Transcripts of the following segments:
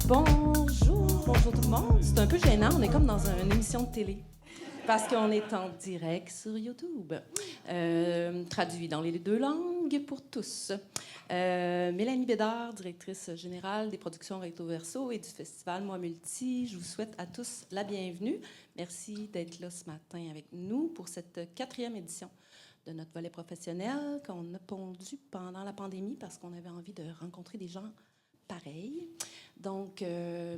Bonjour tout le monde. C'est un peu gênant, on est comme dans une émission de télé. Parce qu'on est en direct sur YouTube, traduit dans les deux langues pour tous. Mélanie Bédard, directrice générale des productions Recto Verso et du festival Moi Multi, je vous souhaite à tous la bienvenue. Merci d'être là ce matin avec nous pour cette 4e édition de notre volet professionnel qu'on a pondu pendant la pandémie parce qu'on avait envie de rencontrer des gens pareils. Donc,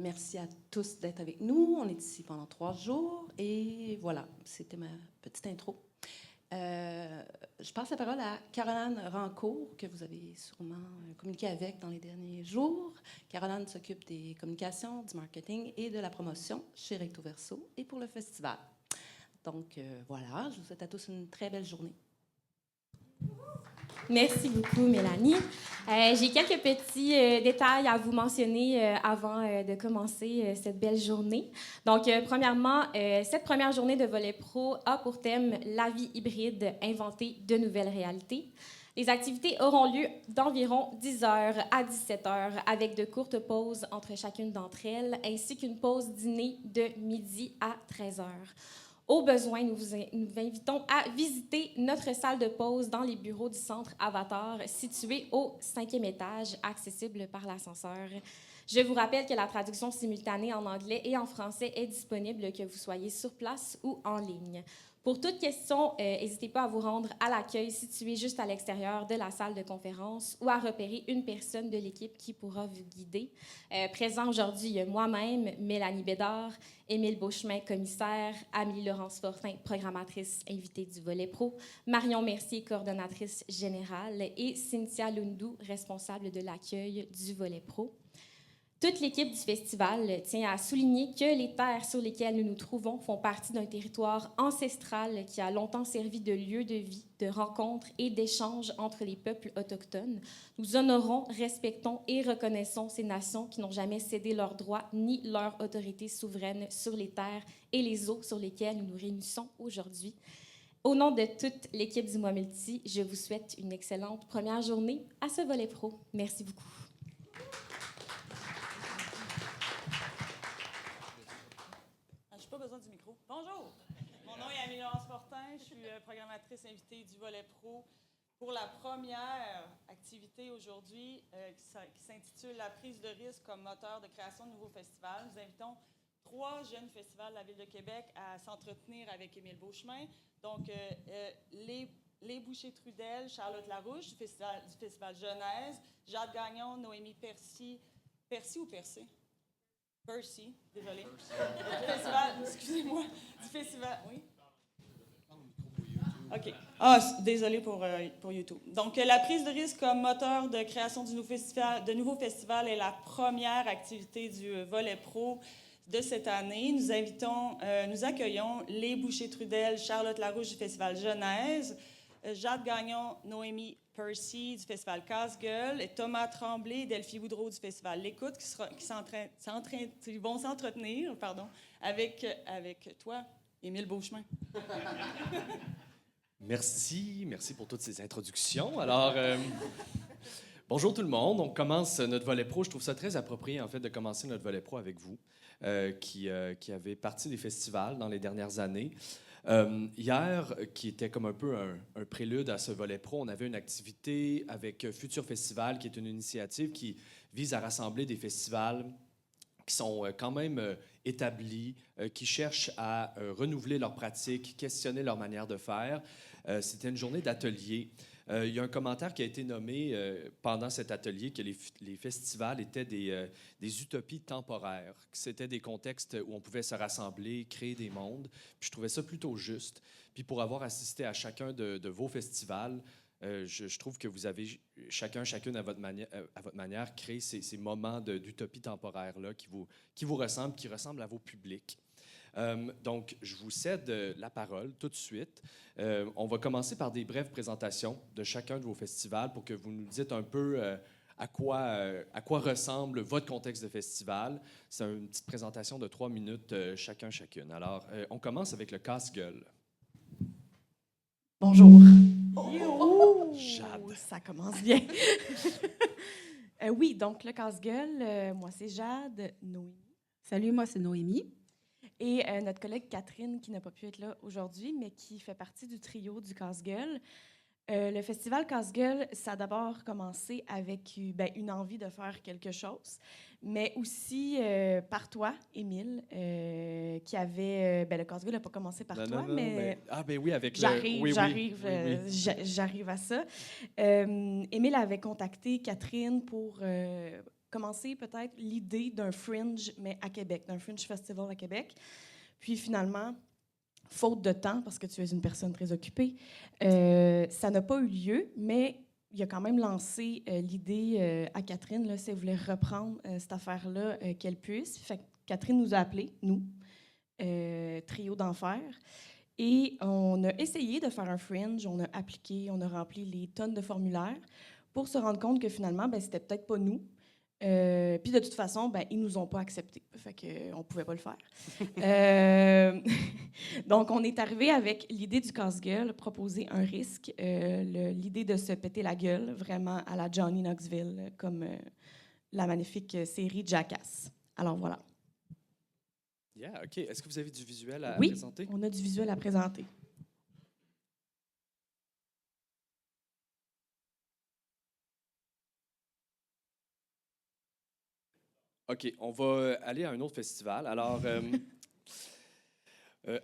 merci à tous d'être avec nous. On est ici pendant 3 jours. Et voilà, c'était ma petite intro. Je passe la parole à Caroline Rancourt, que vous avez sûrement communiqué avec dans les derniers jours. Caroline s'occupe des communications, du marketing et de la promotion chez Recto Verso et pour le festival. Donc, voilà, je vous souhaite à tous une très belle journée. Merci beaucoup, Mélanie. J'ai quelques petits détails à vous mentionner avant de commencer cette belle journée. Donc, premièrement, cette première journée de Volet Pro a pour thème « La vie hybride, inventer de nouvelles réalités ». Les activités auront lieu d'environ 10h à 17h avec de courtes pauses entre chacune d'entre elles, ainsi qu'une pause dîner de midi à 13h. Au besoin, nous vous invitons à visiter notre salle de pause dans les bureaux du Centre Avatar, situé au 5e étage, accessible par l'ascenseur. Je vous rappelle que la traduction simultanée en anglais et en français est disponible, que vous soyez sur place ou en ligne. Pour toute question, n'hésitez pas à vous rendre à l'accueil situé juste à l'extérieur de la salle de conférence ou à repérer une personne de l'équipe qui pourra vous guider. Présent aujourd'hui, il y a moi-même, Mélanie Bédard, Émile Beauchemin, commissaire, Amélie-Laurence Fortin, programmatrice invitée du Volet Pro, Marion Mercier, coordonnatrice générale, et Cynthia Lundou, responsable de l'accueil du Volet Pro. Toute l'équipe du festival tient à souligner que les terres sur lesquelles nous nous trouvons font partie d'un territoire ancestral qui a longtemps servi de lieu de vie, de rencontre et d'échange entre les peuples autochtones. Nous honorons, respectons et reconnaissons ces nations qui n'ont jamais cédé leurs droits ni leur autorité souveraine sur les terres et les eaux sur lesquelles nous nous réunissons aujourd'hui. Au nom de toute l'équipe du Moi Multi, je vous souhaite une excellente première journée à ce Volet Pro. Merci beaucoup. Pas besoin du micro. Bonjour! Mon nom est Amélie-Laurence Fortin. Je suis programmatrice invitée du Volet Pro pour la première activité aujourd'hui qui s'intitule « La prise de risque comme moteur de création de nouveaux festivals ». Nous invitons 3 jeunes festivals de la Ville de Québec à s'entretenir avec Émile Beauchemin. Donc, les Bouchers-Trudel, Charlotte Larouche du Festival Genèse, Jade Gagnon, Noémie Percy. Percy ou Percé? Percy, désolé. Du festival, excusez-moi, du festival, oui? OK. Désolé pour YouTube. Donc, la prise de risque comme moteur de création de nouveaux festivals est la première activité du Volet Pro de cette année. Nous accueillons les Bouchers-Trudel, Charlotte Larouche du Festival Genèse, Jade Gagnon, Noémie Percy du Festival Casse-Gueule et Thomas Tremblay et Delphi Boudreau du Festival L'Écoute qui vont s'entretenir avec toi, Émile Beauchemin. Merci pour toutes ces introductions. Alors, bonjour tout le monde. On commence notre volet pro. Je trouve ça très approprié, en fait, de commencer notre volet pro avec vous, qui avez parti des festivals dans les dernières années. Hier, qui était comme un peu un prélude à ce volet pro, on avait une activité avec Futur Festival, qui est une initiative qui vise à rassembler des festivals qui sont quand même établis, qui cherchent à renouveler leurs pratiques, questionner leur manière de faire. C'était une journée d'atelier. Il y a un commentaire qui a été nommé pendant cet atelier que les festivals étaient des utopies temporaires, que c'était des contextes où on pouvait se rassembler, créer des mondes. Puis je trouvais ça plutôt juste. Puis pour avoir assisté à chacun de vos festivals, je trouve que vous avez chacune à votre manière créé ces moments d'utopie temporaire-là qui vous ressemblent, qui ressemblent à vos publics. Donc, je vous cède la parole tout de suite. On va commencer par des brèves présentations de chacun de vos festivals pour que vous nous dites un peu à quoi ressemble votre contexte de festival. C'est une petite présentation de 3 minutes chacune. Alors, on commence avec le Casse-Gueule. Bonjour. Jade. Ça commence bien. Oui, donc le casse-gueule, moi c'est Jade, Noémie. Salut, moi c'est Noémie. Et notre collègue Catherine, qui n'a pas pu être là aujourd'hui, mais qui fait partie du trio du casse-gueule. Le festival Casse-gueule, ça a d'abord commencé avec une envie de faire quelque chose, mais aussi par toi, Émile, qui avait... le Casse-gueule n'a pas commencé par toi, mais... Ah, ben oui, avec J'arrive, le... j'arrive à ça. Émile avait contacté Catherine pour commencer peut-être l'idée d'un fringe, mais à Québec, d'un fringe festival à Québec. Puis finalement, faute de temps, parce que tu es une personne très occupée, ça n'a pas eu lieu, mais il a quand même lancé l'idée à Catherine, là, si elle voulait reprendre cette affaire-là, qu'elle puisse. Fait que Catherine nous a appelés, nous, Trio d'enfer. Et on a essayé de faire un fringe, on a appliqué, on a rempli les tonnes de formulaires pour se rendre compte que finalement, c'était peut-être pas nous. Puis de toute façon, ils nous ont pas acceptés. Fait qu'on pouvait pas le faire. Donc, on est arrivé avec l'idée du casse-gueule, proposer un risque, l'idée de se péter la gueule, vraiment à la Johnny Knoxville, comme la magnifique série Jackass. Alors voilà. Yeah, OK. Est-ce que vous avez du visuel à Oui, présenter? on a du visuel à présenter. OK, on va aller à un autre festival. Alors,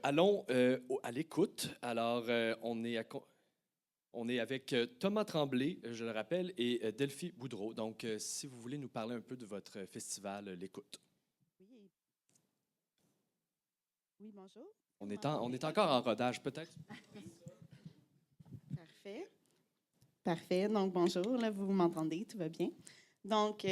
allons à l'écoute. Alors, on est avec Thomas Tremblay, je le rappelle, et Delphi Boudreau. Donc, si vous voulez nous parler un peu de votre festival, l'écoute. Oui. Oui, bonjour. On est encore en rodage, peut-être? Parfait. Parfait. Donc, bonjour. Là, vous m'entendez, tout va bien. Donc,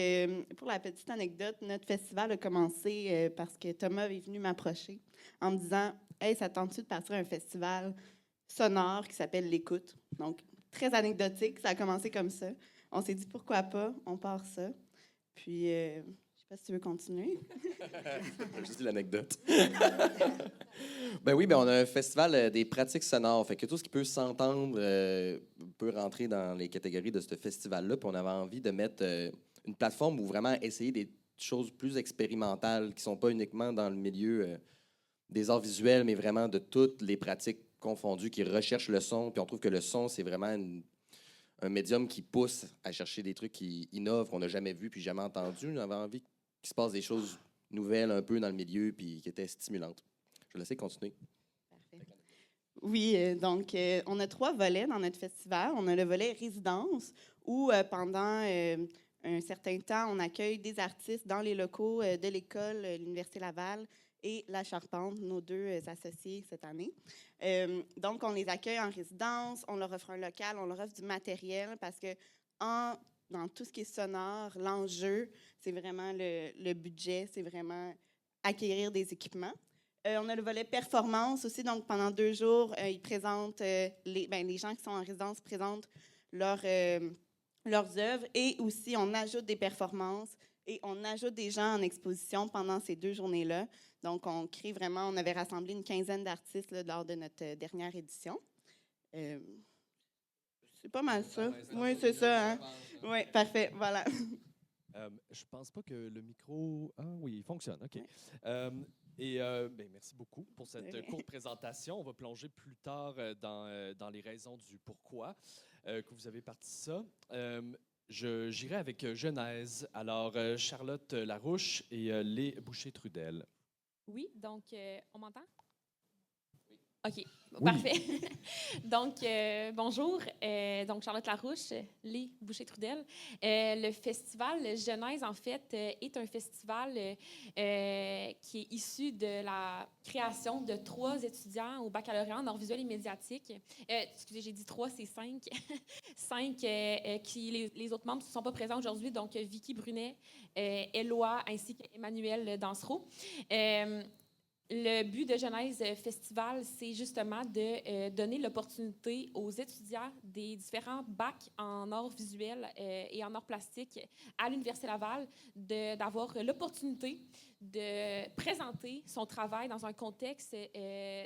pour la petite anecdote, notre festival a commencé parce que Thomas est venu m'approcher en me disant « Hey, ça tente-tu de partir à un festival sonore qui s'appelle L'Écoute? » Donc, très anecdotique, ça a commencé comme ça. On s'est dit « Pourquoi pas? On part ça. » Puis, je ne sais pas si tu veux continuer. Je dis l'anecdote. On a un festival des pratiques sonores. Fait que tout ce qui peut s'entendre peut rentrer dans les catégories de ce festival-là. Puis on avait envie de mettre une plateforme où vraiment essayer des choses plus expérimentales qui ne sont pas uniquement dans le milieu des arts visuels, mais vraiment de toutes les pratiques confondues qui recherchent le son. Puis on trouve que le son, c'est vraiment un médium qui pousse à chercher des trucs qui innovent, qu'on n'a jamais vus puis jamais entendus. On avait envie qu'il se passe des choses nouvelles un peu dans le milieu puis qui étaient stimulantes. Je vais laisser continuer. Parfait. Oui, donc on a 3 volets dans notre festival. On a le volet résidence où pendant un certain temps, on accueille des artistes dans les locaux de l'école, l'Université Laval et La Charpente, nos 2 associés cette année. Donc, on les accueille en résidence, on leur offre un local, on leur offre du matériel parce que dans tout ce qui est sonore, l'enjeu, c'est vraiment le budget, c'est vraiment acquérir des équipements. On a le volet performance aussi, donc pendant 2 jours, ils présentent, les gens qui sont en résidence présentent leurs œuvres et aussi on ajoute des performances et on ajoute des gens en exposition pendant ces 2 journées-là. Donc, on crée vraiment, on avait rassemblé une 15aine d'artistes là, lors de notre dernière édition. C'est pas mal ça. Oui, c'est ça. Hein? Oui, parfait, voilà. Je pense pas que le micro... Ah oui, il fonctionne, OK. Merci beaucoup pour cette courte présentation. On va plonger plus tard dans les raisons du pourquoi que vous avez parti ça. J'irai avec Genèse. Alors, Charlotte Larouche et Lé Boucher-Trudel. Oui, donc, on m'entend? OK, parfait. Donc, bonjour. Donc, Charlotte Larouche, Lé Boucher-Trudel. Le festival Genèse, en fait, est un festival qui est issu de la création de 3 étudiants au baccalauréat en arts visuels et médiatiques. Excusez, j'ai dit 3, c'est 5. 5 les autres membres ne sont pas présents aujourd'hui, donc Vicky Brunet, Éloi ainsi qu'Emmanuel Dansereau. Le but de Genèse Festival, c'est justement de donner l'opportunité aux étudiants des différents bacs en arts visuels et en arts plastiques à l'Université Laval d'avoir l'opportunité de présenter son travail dans un contexte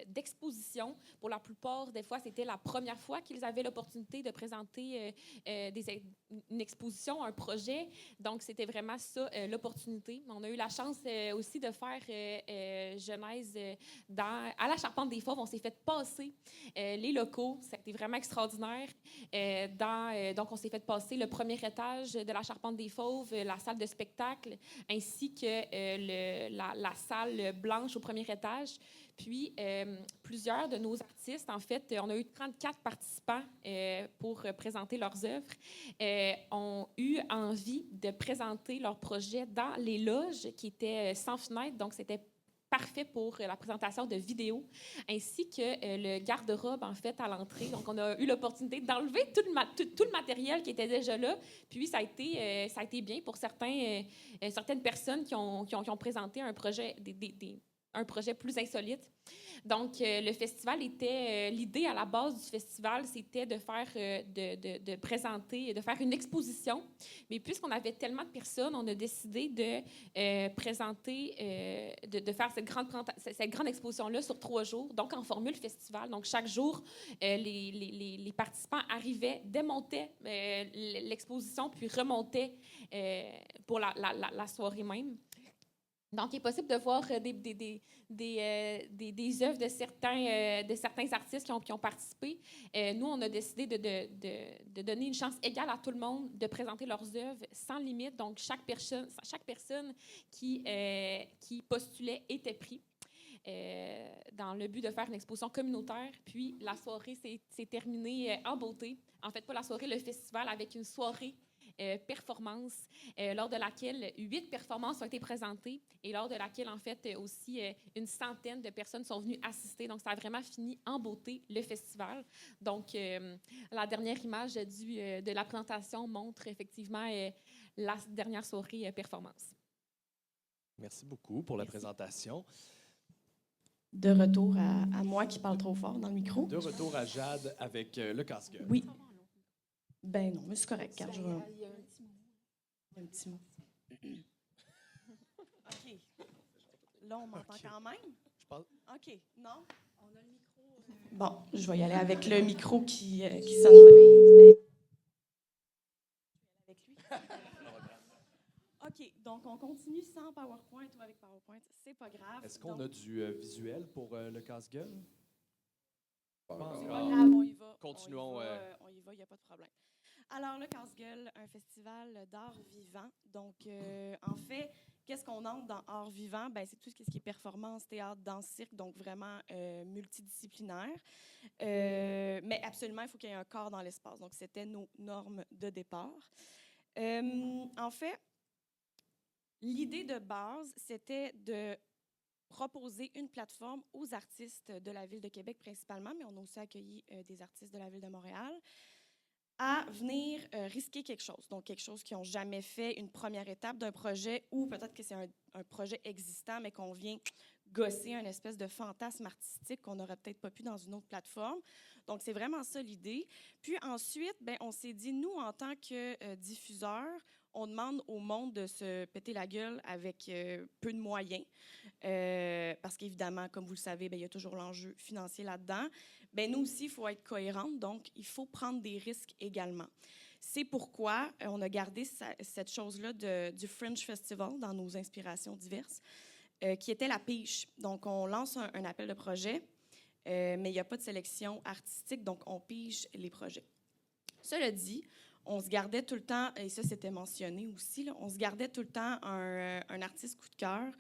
d'exposition. Pour la plupart, des fois, c'était la première fois qu'ils avaient l'opportunité de présenter une exposition, un projet. Donc, c'était vraiment ça, l'opportunité. On a eu la chance aussi de faire Genèse à la Charpente des Fauves. On s'est fait passer les locaux. C'était vraiment extraordinaire. Donc, on s'est fait passer le premier étage de la Charpente des Fauves, la salle de spectacle, ainsi que la salle blanche au premier étage. Puis, plusieurs de nos artistes, en fait, on a eu 34 participants pour présenter leurs œuvres, ont eu envie de présenter leurs projets dans les loges qui étaient sans fenêtre. Donc, c'était parfait pour la présentation de vidéos, ainsi que le garde-robe, en fait, à l'entrée. Donc, on a eu l'opportunité d'enlever tout le matériel qui était déjà là. Puis, ça a été bien pour certaines personnes qui ont présenté un projet, un projet plus insolite. Donc, le festival était... l'idée à la base du festival, c'était de faire, de présenter, de faire une exposition. Mais puisqu'on avait tellement de personnes, on a décidé de présenter, de faire cette grande exposition-là sur 3 jours, donc en formule festival. Donc, chaque jour, les participants arrivaient, démontaient l'exposition, puis remontaient pour la soirée même. Donc, il est possible de voir des œuvres de certains artistes qui ont participé. Nous, on a décidé de donner une chance égale à tout le monde de présenter leurs œuvres sans limite. Donc, chaque personne qui postulait était pris dans le but de faire une exposition communautaire. Puis, la soirée s'est terminée en beauté. En fait, pas la soirée, le festival, avec une soirée performance, lors de laquelle 8 performances ont été présentées et lors de laquelle, en fait, aussi une centaine de personnes sont venues assister. Donc, ça a vraiment fini en beauté, le festival. Donc, la dernière image de la présentation montre effectivement la dernière soirée performance. Merci beaucoup pour la présentation. De retour à moi qui parle trop fort dans le micro. De retour à Jade avec le casse-gueule. Oui. Ben non, mais c'est correct, car il y a un petit mot. OK. Là, on m'entend quand même? Je pense... OK. Non? On a le micro. Bon, je vais y aller avec le micro qui sonne bien. Avec lui. OK, donc on continue sans PowerPoint ou avec PowerPoint. C'est pas grave. Est-ce qu'on a du visuel pour le casse-gueule? C'est pas grave, on y va. Continuons. On y va, il n'y a pas de problème. Alors, le Casse-Gueule, un festival d'art vivant. Donc, en fait, qu'est-ce qu'on entre dans art vivant? Ben, c'est tout ce qui est performance, théâtre, danse, cirque, donc vraiment multidisciplinaire. Mais absolument, il faut qu'il y ait un corps dans l'espace. Donc, c'était nos normes de départ. En fait, l'idée de base, c'était de proposer une plateforme aux artistes de la Ville de Québec principalement, mais on a aussi accueilli des artistes de la Ville de Montréal, à venir risquer quelque chose. Donc, quelque chose qu'ils n'ont jamais fait, une première étape d'un projet, ou peut-être que c'est un projet existant, mais qu'on vient gosser un espèce de fantasme artistique qu'on n'aurait peut-être pas pu dans une autre plateforme. Donc, c'est vraiment ça l'idée. Puis ensuite, ben, on s'est dit, nous, en tant que diffuseurs, on demande au monde de se péter la gueule avec peu de moyens. Parce qu'évidemment, comme vous le savez, ben, il y a toujours l'enjeu financier là-dedans. Ben, nous aussi, il faut être cohérents, donc il faut prendre des risques également. C'est pourquoi on a gardé cette chose-là du Fringe Festival dans nos inspirations diverses, qui était la pige. Donc, on lance un appel de projet, mais il n'y a pas de sélection artistique, donc on pige les projets. Cela dit, on se gardait tout le temps, et ça c'était mentionné aussi, là, on se gardait tout le temps un artiste coup de cœur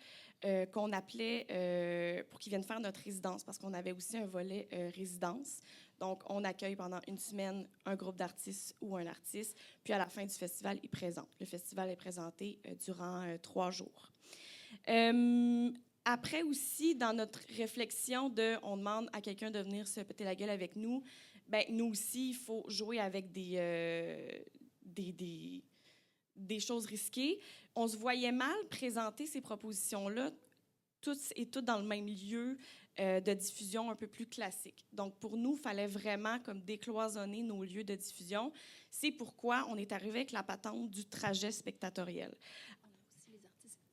qu'on appelait pour qu'il vienne faire notre résidence, parce qu'on avait aussi un volet résidence. Donc, on accueille pendant une semaine un groupe d'artistes ou un artiste, puis à la fin du festival, il présente. Le festival est présenté durant 3 jours. Après aussi, dans notre réflexion on demande à quelqu'un de venir se péter la gueule avec nous, ben nous aussi, il faut jouer avec des choses risquées. On se voyait mal présenter ces propositions-là, toutes et toutes dans le même lieu de diffusion un peu plus classique. Donc, pour nous, il fallait vraiment comme décloisonner nos lieux de diffusion. C'est pourquoi on est arrivé avec la patente du trajet spectatoriel.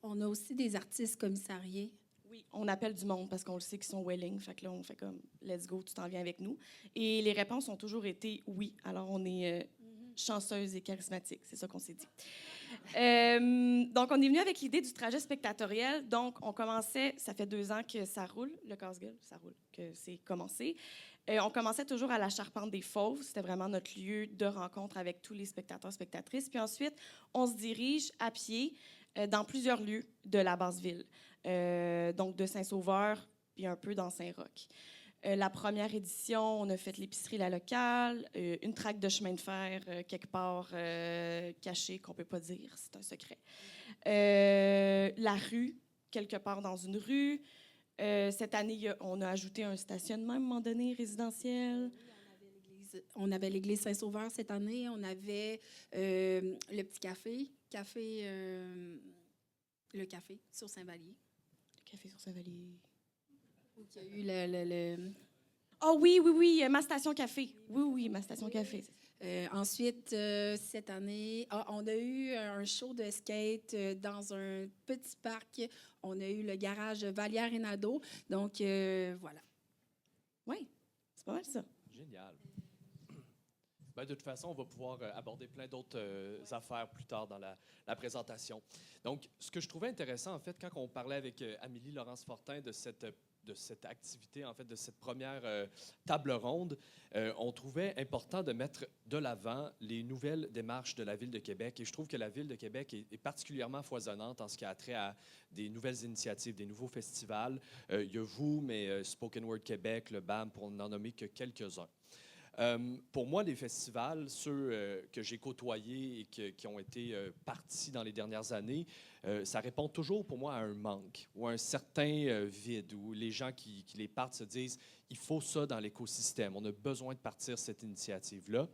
On a aussi des artistes commissariés. Oui, on appelle du monde parce qu'on le sait qu'ils sont willing. Fait que là, on fait comme let's go, tu t'en viens avec nous. Et les réponses ont toujours été oui. Alors, on est chanceuse et charismatique. C'est ça qu'on s'est dit. Donc, on est venu avec l'idée du trajet spectatoriel. Donc, on commençait, ça fait 2 ans que ça roule, le casse-gueule, ça roule, que c'est commencé. On commençait toujours à la Charpente des Fauves. C'était vraiment notre lieu de rencontre avec tous les spectateurs, spectatrices. Puis ensuite, on se dirige à pied dans plusieurs lieux de la Basse-Ville. Donc, de Saint-Sauveur, puis un peu dans Saint-Roch. La première édition, on a fait l'épicerie La Locale, une traque de chemin de fer quelque part cachée qu'on ne peut pas dire, c'est un secret. La rue, quelque part dans une rue. Cette année, on a ajouté un stationnement à un moment donné résidentiel. On avait l'église Saint-Sauveur cette année. On avait le petit le café sur Saint-Vallier. Le café sur Saint-Vallier. Il y a eu le... Oh oui, ma station café. Oui, ma station café. Ensuite, cette année, on a eu un show de skate dans un petit parc. On a eu le garage Vallière et Nadeau. Donc, voilà. Oui, c'est pas mal ça. Génial. Ben, de toute façon, on va pouvoir aborder plein d'autres affaires plus tard dans la présentation. Donc, ce que je trouvais intéressant, en fait, quand on parlait avec Amélie Laurence-Fortin de cette activité, en fait, de cette première table ronde, on trouvait important de mettre de l'avant les nouvelles démarches de la Ville de Québec. Et je trouve que la Ville de Québec est particulièrement foisonnante en ce qui a trait à des nouvelles initiatives, des nouveaux festivals. Il y a vous, mais Spoken Word Québec, le BAM, pour n'en nommer que quelques-uns. Pour moi, les festivals, ceux que j'ai côtoyés et qui ont été partis dans les dernières années, ça répond toujours pour moi à un manque ou à un certain vide où les gens qui les partent se disent il faut ça dans l'écosystème, on a besoin de partir cette initiative-là.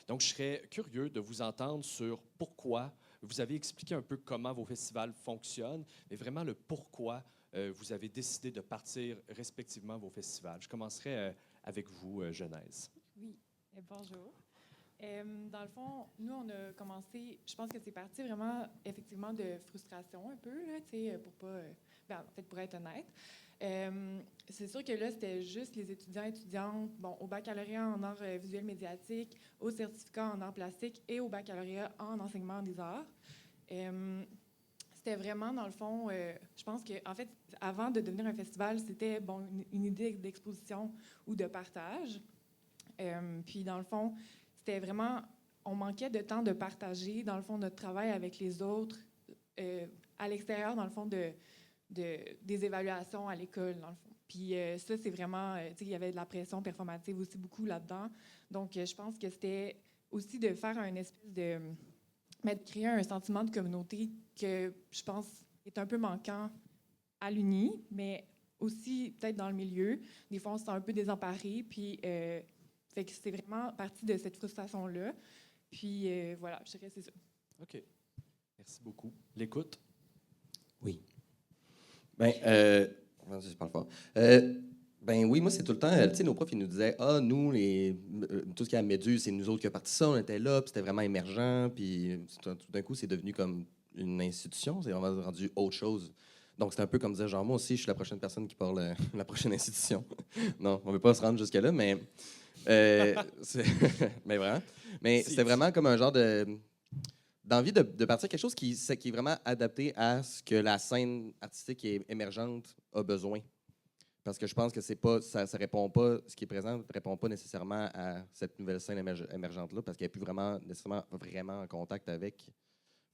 Donc, je serais curieux de vous entendre sur pourquoi. Vous avez expliqué un peu comment vos festivals fonctionnent, mais vraiment le pourquoi vous avez décidé de partir respectivement vos festivals. Je commencerai avec vous, Genèse. Oui, bonjour. Dans le fond, nous, on a commencé, je pense que c'est parti vraiment, effectivement, de frustration un peu, là, tu sais, pour pas... en fait, pour être honnête. C'est sûr que là, c'était juste les étudiants et étudiantes, bon, au baccalauréat en arts visuels médiatiques, au certificat en arts plastiques et au baccalauréat en enseignement des arts. C'était vraiment, dans le fond, je pense qu'en fait, avant de devenir un festival, c'était, bon, une idée d'exposition ou de partage. Puis, dans le fond, c'était vraiment... On manquait de temps de partager, dans le fond, notre travail avec les autres à l'extérieur, dans le fond, des évaluations à l'école, dans le fond. Puis ça, c'est vraiment... tu sais, il y avait de la pression performative aussi beaucoup là-dedans. Donc, je pense que c'était aussi de faire un espèce de... de créer un sentiment de communauté que, je pense, est un peu manquant à l'Uni, mais aussi peut-être dans le milieu. Des fois, on se sent un peu désemparé, puis... fait que c'est vraiment parti de cette frustration-là. Puis voilà, je dirais que c'est ça. OK. Merci beaucoup. L'écoute? Oui. Bien, je parle fort. Ben oui, moi, c'est tout le temps... Tu sais, nos profs, ils nous disaient « Ah, nous, tout ce qui est à Méduse, c'est nous autres qui a parti ça. On était là, puis c'était vraiment émergent. » Puis tout d'un coup, c'est devenu comme une institution. C'est vraiment rendu autre chose. Donc, c'est un peu comme dire, genre, moi aussi, je suis la prochaine personne qui parle la prochaine institution. Non, on ne veut pas se rendre jusque-là, mais... mais vraiment. Mais c'était vraiment comme un genre d'envie de partir quelque chose qui est vraiment adapté à ce que la scène artistique et émergente a besoin. Parce que je pense que ça répond pas, ce qui est présent ne répond pas nécessairement à cette nouvelle scène émergente-là, parce qu'elle n'est plus vraiment nécessairement vraiment en contact avec.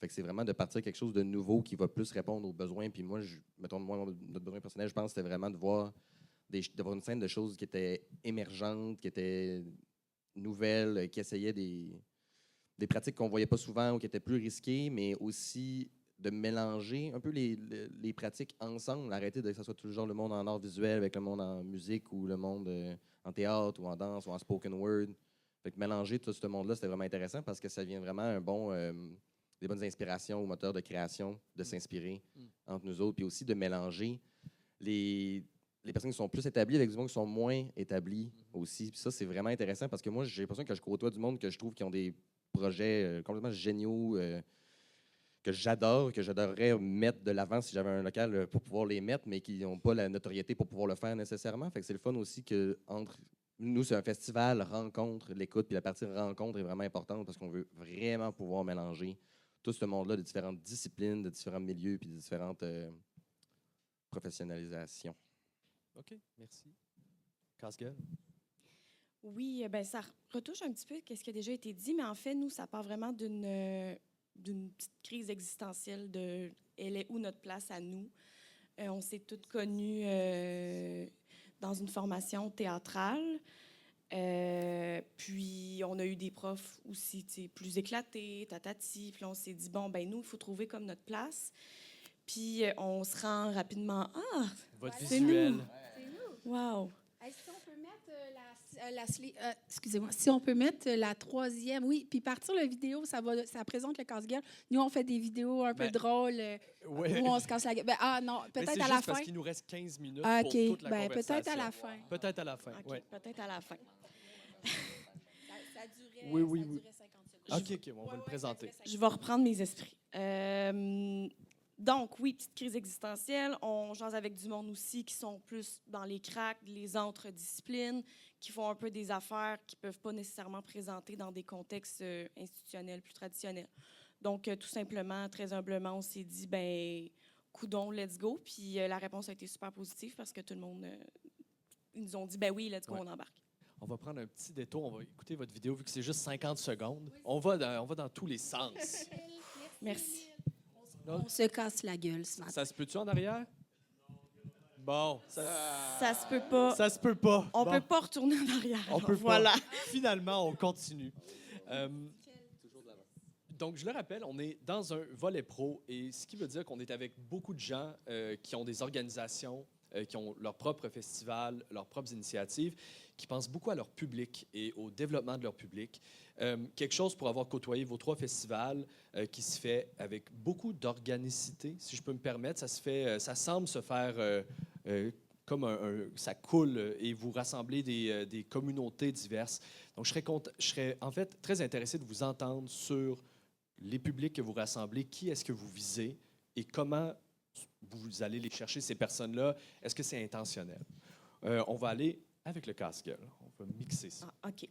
Fait que c'est vraiment de partir quelque chose de nouveau qui va plus répondre aux besoins. Puis moi, notre besoin personnel, je pense, c'était vraiment d'avoir une scène de choses qui étaient émergentes, qui étaient nouvelles, qui essayaient des pratiques qu'on ne voyait pas souvent ou qui étaient plus risquées, mais aussi de mélanger un peu les pratiques ensemble, arrêter de que ce soit toujours le monde en art visuel avec le monde en musique ou le monde en théâtre ou en danse ou en spoken word. Fait que mélanger tout ce monde-là, c'était vraiment intéressant parce que ça vient vraiment des bonnes inspirations ou moteurs de création, de s'inspirer entre nous autres, puis aussi de mélanger les personnes qui sont plus établies avec du monde qui sont moins établis aussi. Puis ça, c'est vraiment intéressant parce que moi, j'ai l'impression que je côtoie du monde que je trouve qui ont des projets complètement géniaux, que j'adore, que j'adorerais mettre de l'avant si j'avais un local pour pouvoir les mettre, mais qui n'ont pas la notoriété pour pouvoir le faire nécessairement. Fait que c'est le fun aussi que entre nous, c'est un festival rencontre, l'écoute, puis la partie rencontre est vraiment importante parce qu'on veut vraiment pouvoir mélanger tout ce monde-là de différentes disciplines, de différents milieux, puis de différentes professionnalisations. OK, merci. Casse-gueule. Oui, ben ça retouche un petit peu ce qui a déjà été dit, mais en fait, nous, ça part vraiment d'une petite crise existentielle de elle est où notre place à nous. On s'est toutes connues dans une formation théâtrale. Puis on a eu des profs aussi plus éclatés, tatati. Puis là, on s'est dit, bon, ben nous, il faut trouver comme notre place. Puis on se rend rapidement. Ah! Votre C'est visuel. nous. C'est nous. Wow! Hey, si on peut mettre excusez-moi, si on peut mettre la troisième, oui, puis partir la vidéo, ça présente le casse-gueule. Nous, on fait des vidéos un peu drôles Ouais. où on se casse la gueule. Ben, non, Mais peut-être c'est à la juste fin. parce qu'il nous reste 15 minutes Ah, pour OK, toute la ben, conversation. peut-être à la fin. Peut-être à la fin, OK, oui. peut-être à la fin. Ça durait, Oui, oui, oui. 50 secondes. OK, on va le présenter. Je vais reprendre mes esprits. Donc, oui, petite crise existentielle. On jase avec du monde aussi qui sont plus dans les cracks, les entre-disciplines, qui font un peu des affaires qui ne peuvent pas nécessairement présenter dans des contextes institutionnels plus traditionnels. Donc, tout simplement, très humblement, on s'est dit, ben, coudon, let's go. Puis la réponse a été super positive parce que tout le monde, ils nous ont dit, ben oui, let's go, Ouais. on embarque. On va prendre un petit détour. On va écouter votre vidéo vu que c'est juste 50 secondes. On va dans tous les sens. Merci. On se casse la gueule ce matin. Ça se peut-tu en arrière? Bon. Ça se peut pas. Ça se peut pas. On Bon. peut pas retourner en arrière. On alors peut voilà. pas. Finalement, on continue. Donc, je le rappelle, on est dans un volet pro, et ce qui veut dire qu'on est avec beaucoup de gens qui ont des organisations, qui ont leur propre festival, leurs propres initiatives, qui pensent beaucoup à leur public et au développement de leur public. Quelque chose pour avoir côtoyé vos 3 festivals qui se fait avec beaucoup d'organicité, si je peux me permettre. Ça semble se faire comme ça coule et vous rassemblez des communautés diverses. Donc, je serais en fait très intéressé de vous entendre sur les publics que vous rassemblez, qui est-ce que vous visez et comment vous allez les chercher, ces personnes-là. Est-ce que c'est intentionnel? On va aller avec le casse-gueule. On va mixer ça. Ah, OK.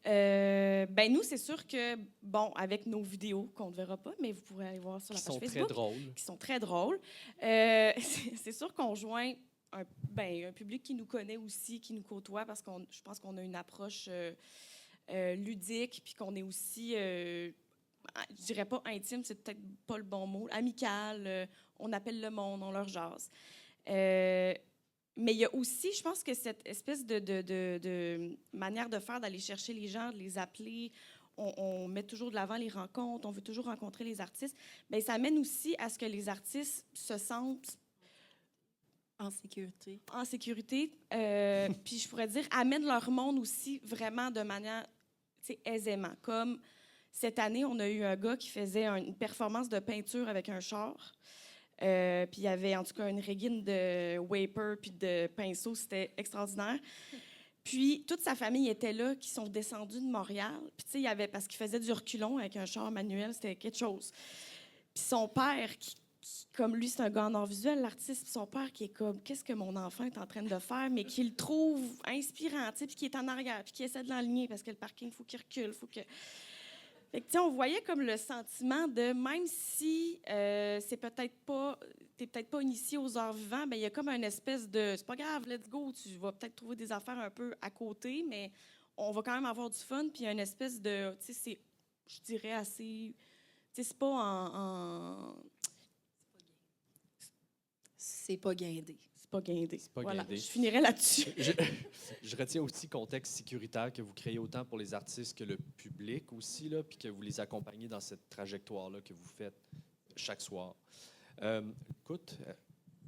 Ben nous, c'est sûr que, bon, avec nos vidéos, qu'on ne verra pas, mais vous pourrez aller voir sur la Qui page sont Facebook. très drôles. Qui sont très drôles. C'est sûr qu'on joint un public qui nous connaît aussi, qui nous côtoie, parce que je pense qu'on a une approche ludique, puis qu'on est aussi, je dirais pas intime, c'est peut-être pas le bon mot, amical, on appelle le monde, on leur jase. Mais il y a aussi, je pense que cette espèce de manière de faire, d'aller chercher les gens, de les appeler, on met toujours de l'avant les rencontres, on veut toujours rencontrer les artistes, bien, ça amène aussi à ce que les artistes se sentent En sécurité. en sécurité, puis je pourrais dire, amènent leur monde aussi vraiment de manière aisément. Comme cette année, on a eu un gars qui faisait une performance de peinture avec un char. Puis il y avait en tout cas une régine de waper puis de pinceau, c'était extraordinaire. Puis toute sa famille était là, qui sont descendus de Montréal. Puis tu sais, il y avait, parce qu'il faisait du reculon avec un char manuel, c'était quelque chose. Puis son père, qui, comme lui, c'est un gars en art visuel, l'artiste, puis son père qui est comme, qu'est-ce que mon enfant est en train de faire, mais qui le trouve inspirant, tu sais, puis qui est en arrière, puis qui essaie de l'enligner parce que le parking, il faut qu'il recule, faut que... Fait que, on voyait comme le sentiment de, même si c'est peut-être pas, t'es peut-être pas initié aux arts vivants, ben il y a comme une espèce de, c'est pas grave, let's go, tu vas peut-être trouver des affaires un peu à côté, mais on va quand même avoir du fun, puis il y a une espèce de, tu sais, c'est, je dirais assez, tu sais, c'est pas en... C'est pas guindé. C'est pas guindé. C'est pas Voilà, guindé. je finirai là-dessus. Je retiens aussi le contexte sécuritaire que vous créez autant pour les artistes que le public aussi, là, puis que vous les accompagnez dans cette trajectoire-là que vous faites chaque soir. Écoute,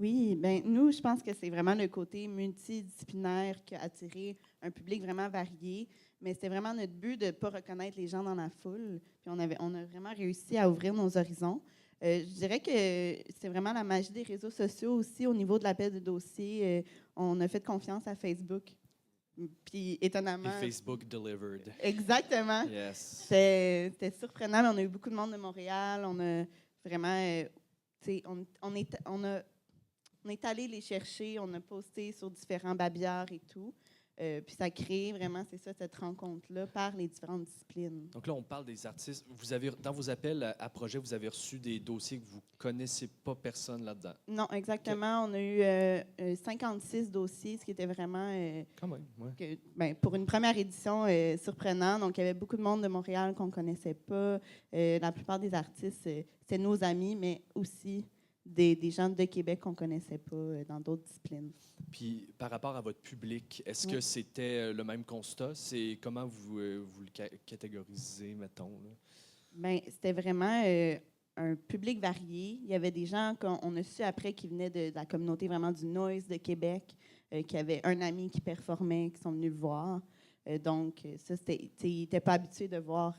Oui, bien, nous, je pense que c'est vraiment le côté multidisciplinaire qui a attiré un public vraiment varié. Mais c'était vraiment notre but de ne pas reconnaître les gens dans la foule. Puis on a vraiment réussi à ouvrir nos horizons. Je dirais que c'est vraiment la magie des réseaux sociaux aussi. Au niveau de l'appel de dossier, on a fait confiance à Facebook. Puis étonnamment... et Facebook delivered. Exactement. Yes. C'était surprenant, mais on a eu beaucoup de monde de Montréal. On a vraiment, tu sais, on est allé les chercher, on a posté sur différents babillards et tout. Puis ça crée vraiment, c'est ça, cette rencontre-là par les différentes disciplines. Donc là, on parle des artistes. Dans vos appels à projet, vous avez reçu des dossiers que vous ne connaissez pas personne là-dedans? Non, exactement. On a eu 56 dossiers, ce qui était vraiment, Quand même, oui. pour une première édition, surprenant. Donc, il y avait beaucoup de monde de Montréal qu'on ne connaissait pas. La plupart des artistes, c'est nos amis, mais aussi des gens de Québec qu'on ne connaissait pas dans d'autres disciplines. Puis, par rapport à votre public, est-ce Oui. que c'était le même constat? C'est comment vous le catégorisez, mettons? Là? Bien, c'était vraiment un public varié. Il y avait des gens qu'on a su après qui venaient de la communauté vraiment du noise de Québec, qui avaient un ami qui performait, qui sont venus le voir. Donc, ça, ils n'étaient pas habitués de voir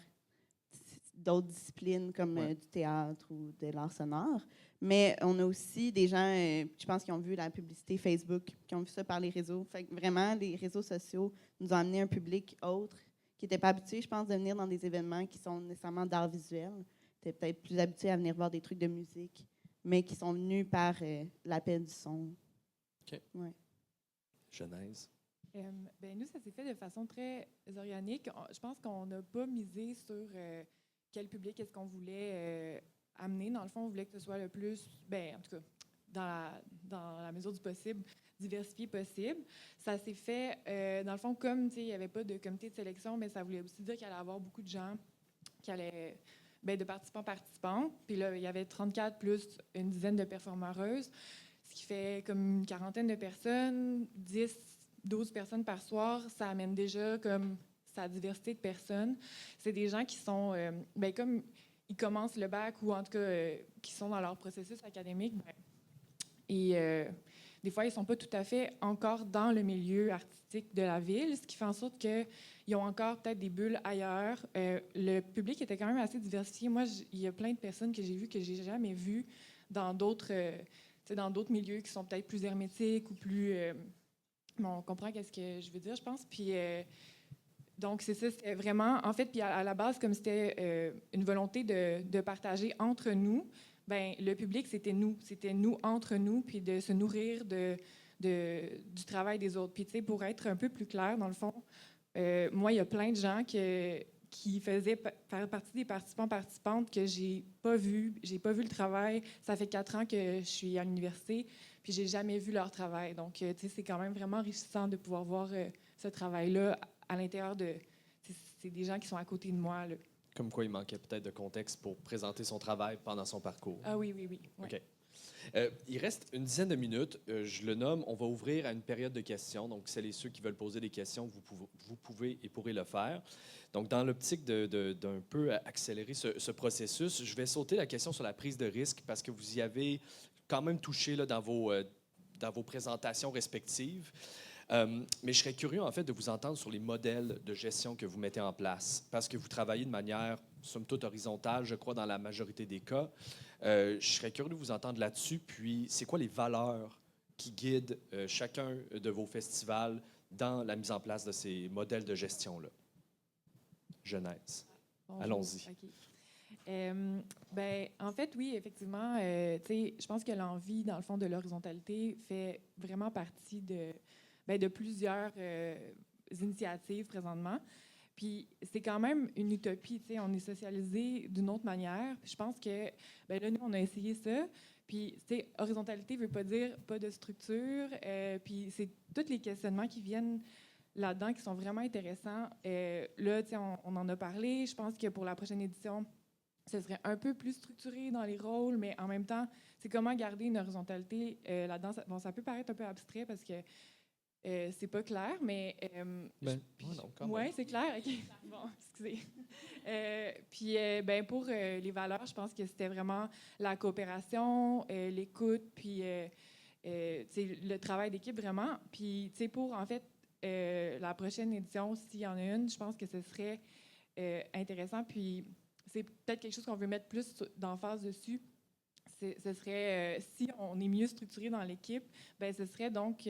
d'autres disciplines comme du théâtre ou de l'art sonore. Mais on a aussi des gens, je pense, qui ont vu la publicité Facebook, qui ont vu ça par les réseaux. Fait que vraiment, les réseaux sociaux nous ont amené un public autre qui n'était pas habitué, je pense, de venir dans des événements qui sont nécessairement d'art visuel. Qui étaient peut-être plus habitués à venir voir des trucs de musique, mais qui sont venus par l'appel du son. OK. Ouais. Genèse. Ben nous, ça s'est fait de façon très organique. Je pense qu'on n'a pas misé sur quel public est-ce qu'on voulait amener. Dans le fond, on voulait que ce soit le plus, en tout cas, dans la mesure du possible, diversifié possible. Ça s'est fait, dans le fond, comme il n'y avait pas de comité de sélection, mais ça voulait aussi dire qu'il allait y avoir beaucoup de gens qui allaient, de participantes. Puis là, il y avait 34 plus une dizaine de performeuses, ce qui fait comme une quarantaine de personnes, 12 personnes par soir. Ça amène déjà comme sa diversité de personnes. C'est des gens qui sont, comme ils commencent le bac ou en tout cas qui sont dans leur processus académique, et des fois, ils ne sont pas tout à fait encore dans le milieu artistique de la ville, ce qui fait en sorte qu'ils ont encore peut-être des bulles ailleurs. Le public était quand même assez diversifié. Moi, il y a plein de personnes que j'ai vues que je n'ai jamais vues dans d'autres milieux qui sont peut-être plus hermétiques ou plus... on comprend qu'est-ce que je veux dire, je pense. Puis... donc, c'est ça, c'était vraiment... En fait, puis à la base, comme c'était une volonté de partager entre nous, le public, c'était nous. C'était nous, entre nous, puis de se nourrir du travail des autres. Puis, tu sais, pour être un peu plus clair, dans le fond, moi, il y a plein de gens qui faisaient faire partie des participantes que j'ai pas vu le travail. Ça fait 4 ans que je suis à l'université, puis j'ai jamais vu leur travail. Donc, tu sais, c'est quand même vraiment enrichissant de pouvoir voir ce travail-là à l'intérieur de... C'est des gens qui sont à côté de moi, là. Comme quoi, il manquait peut-être de contexte pour présenter son travail pendant son parcours. Ah oui. Ouais. OK. Il reste une dizaine de minutes. Je le nomme, on va ouvrir à une période de questions. Donc, celles et ceux qui veulent poser des questions, vous pouvez et pourrez le faire. Donc, dans l'optique d'un peu accélérer ce processus, je vais sauter la question sur la prise de risque parce que vous y avez quand même touché là, dans vos présentations respectives. Mais je serais curieux, en fait, de vous entendre sur les modèles de gestion que vous mettez en place, parce que vous travaillez de manière, somme toute, horizontale, je crois, dans la majorité des cas. Je serais curieux de vous entendre là-dessus. Puis, c'est quoi les valeurs qui guident chacun de vos festivals dans la mise en place de ces modèles de gestion-là? Genèse. Bonjour. Allons-y. Okay. En fait, oui, effectivement, je pense que l'envie, dans le fond, de l'horizontalité fait vraiment partie de plusieurs initiatives présentement. Puis c'est quand même une utopie, tu sais, on est socialisé d'une autre manière. Puis je pense que, là, nous, on a essayé ça. Puis, tu sais, horizontalité ne veut pas dire pas de structure. Puis c'est tous les questionnements qui viennent là-dedans qui sont vraiment intéressants. Là, tu sais, on en a parlé. Je pense que pour la prochaine édition, ce serait un peu plus structuré dans les rôles, mais en même temps, c'est comment garder une horizontalité là-dedans. Ça peut paraître un peu abstrait parce que c'est pas clair, mais... Oui, c'est clair. Okay. Bon, excusez. Pour les valeurs, je pense que c'était vraiment la coopération, l'écoute, puis le travail d'équipe, vraiment. Puis, pour, en fait, la prochaine édition, s'il y en a une, je pense que ce serait intéressant. Puis, c'est peut-être quelque chose qu'on veut mettre plus d'emphase dessus. Ce serait, si on est mieux structuré dans l'équipe, ce serait donc...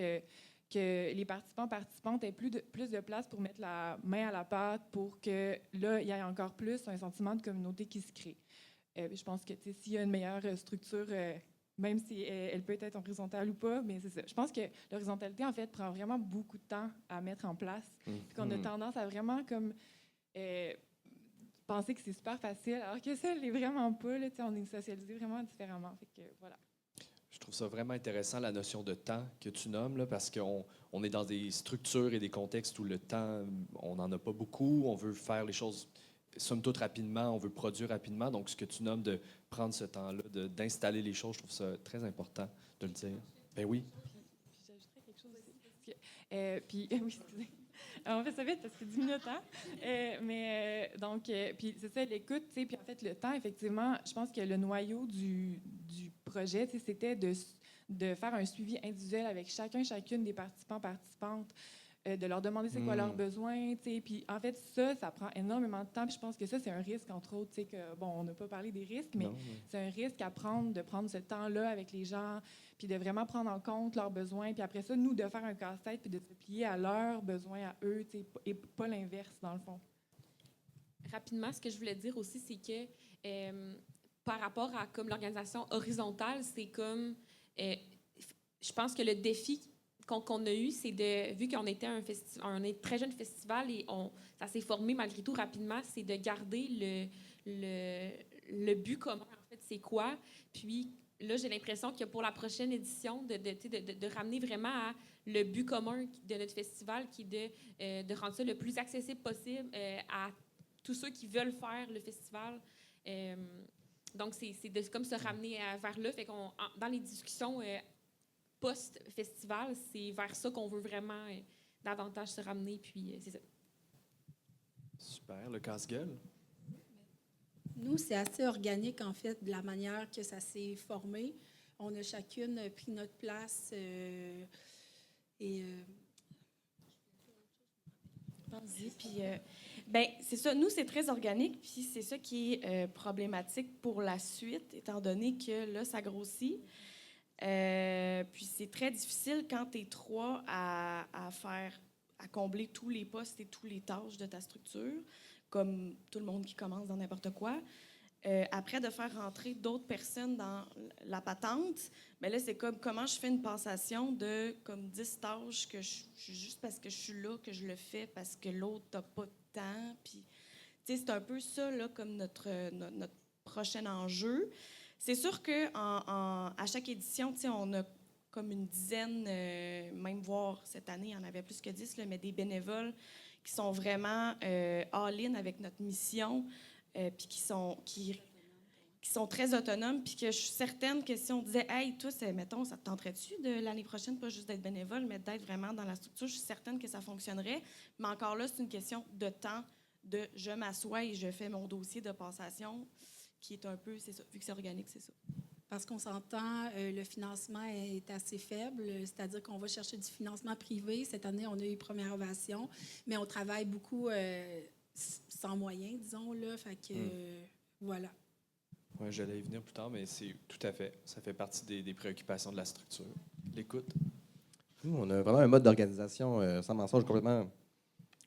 que les participantes aient plus de place pour mettre la main à la pâte pour que là, il y ait encore plus un sentiment de communauté qui se crée. Je pense que s'il y a une meilleure structure, même si elle peut être horizontale ou pas, mais c'est ça. Je pense que l'horizontalité, en fait, prend vraiment beaucoup de temps à mettre en place. Puis qu'on a tendance à vraiment comme penser que c'est super facile, alors que ça l'est vraiment pas. Là, on est socialisé vraiment différemment. Fait que, voilà. Je trouve ça vraiment intéressant, la notion de temps que tu nommes, là, parce qu'on est dans des structures et des contextes où le temps, on n'en a pas beaucoup. On veut faire les choses, somme toute, rapidement. On veut produire rapidement. Donc, ce que tu nommes de prendre ce temps-là, d'installer les choses, je trouve ça très important de le dire. Ben oui. Puis j'ajouterais quelque chose aussi. Oui, excusez. On fait ça vite parce que 10 minutes, hein? Puis c'est ça, l'écoute, tu sais, puis en fait, le temps, effectivement, je pense que le noyau du projet, tu sais, c'était de faire un suivi individuel avec chacune des participantes, de leur demander c'est quoi leurs besoins, tu sais, puis en fait, ça prend énormément de temps, puis je pense que ça, c'est un risque, entre autres, tu sais, que, bon, on n'a pas parlé des risques, mais c'est un risque à prendre, de prendre ce temps-là avec les gens, puis de vraiment prendre en compte leurs besoins, puis après ça, nous, de faire un casse-tête, puis de se plier à leurs besoins, à eux, tu sais, et pas l'inverse, dans le fond. Rapidement, ce que je voulais dire aussi, c'est que par rapport à comme l'organisation horizontale, c'est comme, je pense que le défi qu'on a eu, c'est vu qu'on était un très jeune festival et ça s'est formé malgré tout rapidement, c'est de garder le but commun, en fait, c'est quoi. Puis là, j'ai l'impression que pour la prochaine édition, de ramener vraiment à le but commun de notre festival, qui est de rendre ça le plus accessible possible à tous ceux qui veulent faire le festival. Donc, c'est de comme se ramener vers là. Fait dans les discussions post-festival, c'est vers ça qu'on veut vraiment davantage se ramener. Puis, c'est ça. Super. Le casse-gueule? Nous, c'est assez organique, en fait, de la manière que ça s'est formé. On a chacune pris notre place Vas-y, puis ben c'est ça. Nous, c'est très organique, puis c'est ça qui est problématique pour la suite, étant donné que là, ça grossit. Puis c'est très difficile quand tu es trois à combler tous les postes et toutes les tâches de ta structure, comme tout le monde qui commence dans n'importe quoi. Après, de faire rentrer d'autres personnes dans la patente, mais là, c'est comme comment je fais une passation de comme 10 tâches que juste parce que je suis là, que je le fais parce que l'autre n'a pas de temps. Puis, tu sais, c'est un peu ça, là, comme notre prochain enjeu. C'est sûr qu'à chaque édition, tu sais, on a comme une dizaine, même voire cette année, il y en avait plus que 10, là, mais des bénévoles qui sont vraiment all-in avec notre mission, puis qui sont très autonomes, puis que je suis certaine que si on disait « Hey, toi, mettons, ça te tenterait-tu de l'année prochaine, pas juste d'être bénévole, mais d'être vraiment dans la structure? » Je suis certaine que ça fonctionnerait. Mais encore là, c'est une question de temps, de « je m'assois et je fais mon dossier de passation », qui est un peu, c'est ça, vu que c'est organique, c'est ça. Parce qu'on s'entend, le financement est assez faible, c'est-à-dire qu'on va chercher du financement privé. Cette année, on a eu Première Ovation, mais on travaille beaucoup sans moyens, disons, là, fait que voilà. Oui, j'allais y venir plus tard, mais c'est tout à fait. Ça fait partie des préoccupations de la structure. L'écoute. Nous, on a vraiment un mode d'organisation sans mensonge complètement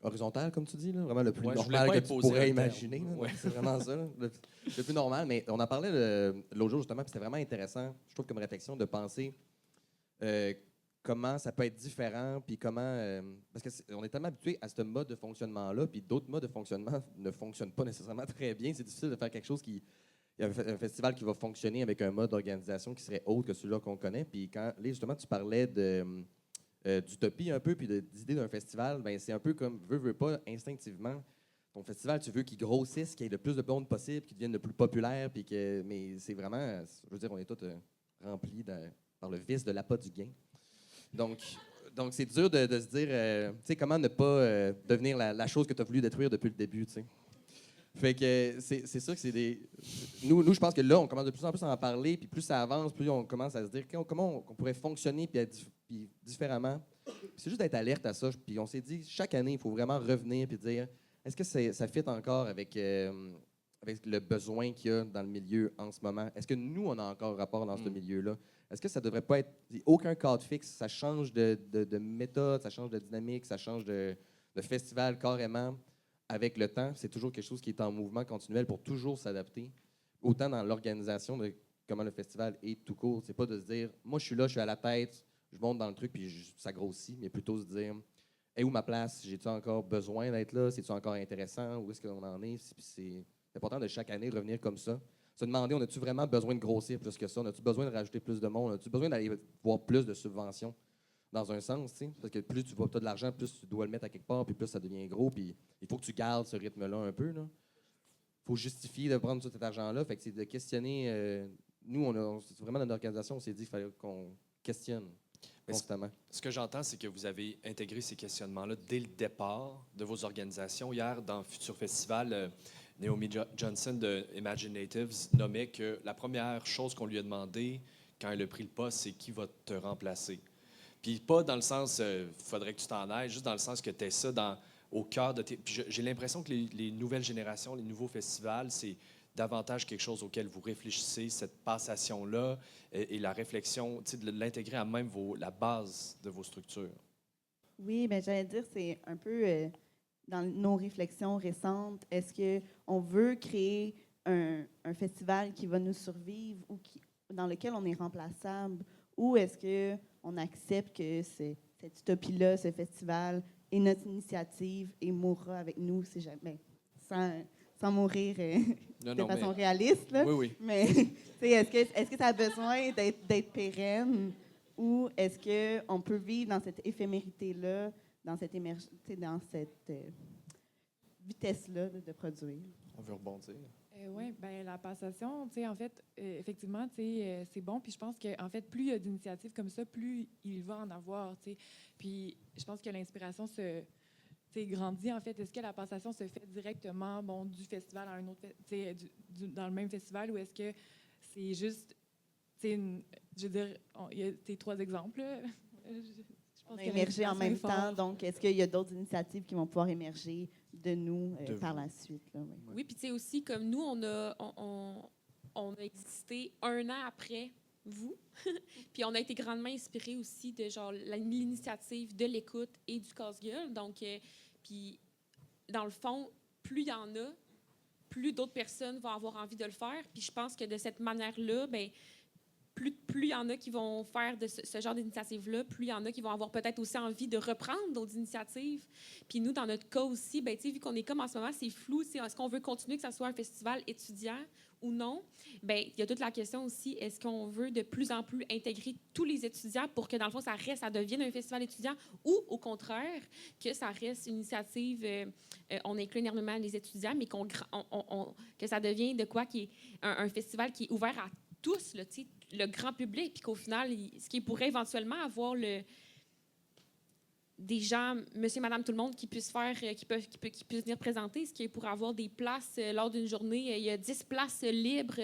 horizontal, comme tu dis, là, vraiment le plus normal que tu pourrais imaginer. Ouais. C'est vraiment ça, là, le plus normal. Mais on en parlait l'autre jour, justement, puis c'était vraiment intéressant, je trouve, comme réflexion, de penser comment ça peut être différent, puis comment... parce qu'on est tellement habitué à ce mode de fonctionnement-là, puis d'autres modes de fonctionnement ne fonctionnent pas nécessairement très bien. C'est difficile de faire quelque chose qui... Il y a un festival qui va fonctionner avec un mode d'organisation qui serait autre que celui-là qu'on connaît. Puis quand, là, justement, tu parlais d'utopie un peu, puis d'idée d'un festival, ben c'est un peu comme, veux pas, instinctivement, ton festival, tu veux qu'il grossisse, qu'il y ait le plus de monde possible, qu'il devienne le plus populaire, puis mais c'est vraiment, je veux dire, on est tous remplis par le vice de l'appât du gain. Donc c'est dur de se dire, tu sais, comment ne pas devenir la chose que tu as voulu détruire depuis le début, tu sais. Fait que c'est sûr que c'est des... Nous, je pense que là, on commence de plus en plus à en parler, puis plus ça avance, plus on commence à se dire comment on pourrait fonctionner puis être différemment. Puis c'est juste d'être alerte à ça. Puis on s'est dit, chaque année, il faut vraiment revenir puis dire, est-ce que ça fit encore avec le besoin qu'il y a dans le milieu en ce moment? Est-ce que nous, on a encore rapport dans ce milieu-là? Est-ce que ça devrait pas être aucun cadre fixe? Ça change de méthode, ça change de dynamique, ça change de festival carrément. Avec le temps, c'est toujours quelque chose qui est en mouvement continuel pour toujours s'adapter. autant dans l'organisation de comment le festival est tout court. C'est pas de se dire, moi, je suis là, je suis à la tête, je monte dans le truc, puis ça grossit, mais plutôt se dire, où ma place? J'ai-tu encore besoin d'être là? C'est-tu encore intéressant? Où est-ce qu'on en est? Puis c'est important de chaque année revenir comme ça. Se demander, on a-tu vraiment besoin de grossir plus que ça? On a-tu besoin de rajouter plus de monde? On a-tu besoin d'aller voir plus de subventions? Dans un sens, tu sais. Parce que plus tu vois de l'argent, plus tu dois le mettre à quelque part, puis plus ça devient gros, puis il faut que tu gardes ce rythme-là un peu, là. Il faut justifier de prendre tout cet argent-là. Fait que c'est de questionner. Nous, c'est vraiment dans notre organisation, on s'est dit qu'il fallait qu'on questionne constamment. Ce que j'entends, c'est que vous avez intégré ces questionnements-là dès le départ de vos organisations. Hier, dans Futur Festival, Naomi Johnson de Imaginatives nommait que la première chose qu'on lui a demandé quand elle a pris le poste, c'est qui va te remplacer. Puis pas dans le sens, faudrait que tu t'en ailles, juste dans le sens que tu aies ça au cœur de tes... Puis j'ai l'impression que les nouvelles générations, les nouveaux festivals, c'est davantage quelque chose auquel vous réfléchissez, cette passation-là et la réflexion, de l'intégrer à même la base de vos structures. Oui, bien, j'allais dire, c'est un peu dans nos réflexions récentes. Est-ce qu'on veut créer un festival qui va nous survivre ou dans lequel on est remplaçable? Ou est-ce qu'on accepte que cette utopie-là, ce festival, est notre initiative et mourra avec nous si jamais, sans mourir de façon réaliste? Là. Oui, oui. Mais est-ce que ça a besoin d'être pérenne ou est-ce qu'on peut vivre dans cette éphémérité-là, dans cette vitesse-là de produire? On veut rebondir. Oui, bien, la passation, en fait, effectivement, c'est bon. Puis je pense qu'en fait, plus il y a d'initiatives comme ça, plus il va en avoir, Puis je pense que l'inspiration grandit, en fait. Est-ce que la passation se fait directement, du festival à un autre, dans le même festival, ou est-ce que c'est juste, je veux dire, il y a tes 3 exemples, là. On a émergé en même temps, donc est-ce qu'il y a d'autres initiatives qui vont pouvoir émerger de nous par la suite? Là, oui, puis tu sais aussi, comme nous, on a existé 1 an après vous, puis on a été grandement inspirés aussi de genre l'initiative de l'écoute et du casse-gueule. Donc, puis dans le fond, plus il y en a, plus d'autres personnes vont avoir envie de le faire. Puis je pense que de cette manière-là, bien, plus il y en a qui vont faire de ce genre d'initiative-là, plus il y en a qui vont avoir peut-être aussi envie de reprendre d'autres initiatives. Puis nous, dans notre cas aussi, bien, vu qu'on est comme en ce moment, c'est flou, est-ce qu'on veut continuer que ça soit un festival étudiant ou non? Bien, il y a toute la question aussi, est-ce qu'on veut de plus en plus intégrer tous les étudiants pour que, dans le fond, ça devienne un festival étudiant ou, au contraire, que ça reste une initiative, on inclut énormément les étudiants, mais que ça devienne de quoi qui est un festival qui est ouvert à tous, là, le grand public, puis qu'au final, ce qui pourrait éventuellement avoir des gens, monsieur, madame, tout le monde, qui puissent venir présenter, ce qui pourrait avoir des places lors d'une journée. Il y a 10 places libres,